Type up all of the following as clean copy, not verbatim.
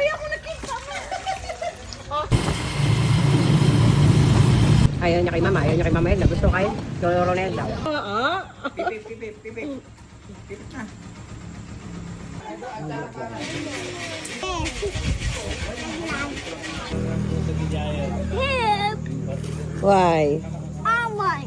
Kaya ako nakita mo. Ayaw niya kay mama, ayaw niya kay mama Edna. Gusto kay Lolo Ronel daw. Pipip na. Hip. Why? Oh my.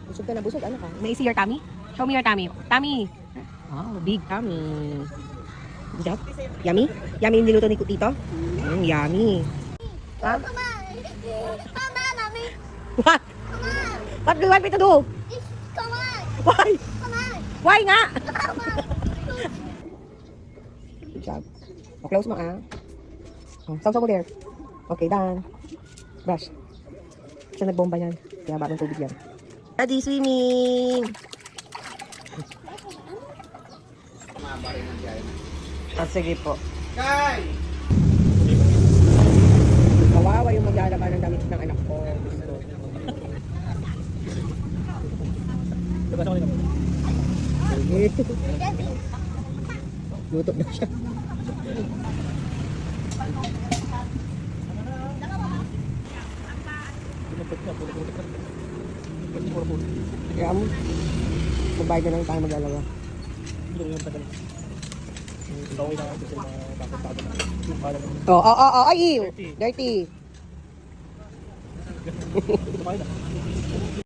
Busog ka na, busog. Ano ka? May see your tummy? Show me your tummy. Tummy! Oh, big tummy. Good job. Yummy? Yummy yung niluto ni Tito? Yummy. Huh? Come on. Come on, mommy. What? Come on. What do you want me to do? Come on. Why? Come on. Why nga? Come on. Good job. O, close mo ah. Oh, saw mo there. Okay, done. Brush. Siya nagbomba yan. Kaya bagong tubig yan. Daddy, swimming! Ah, sige po. Kay! Kawawa yung maglalaba ng damit ng anak ko. Sige. Luto na siya. Kaya mo, magbayad na lang tayo maglalaba. Ay, ew. Dirty.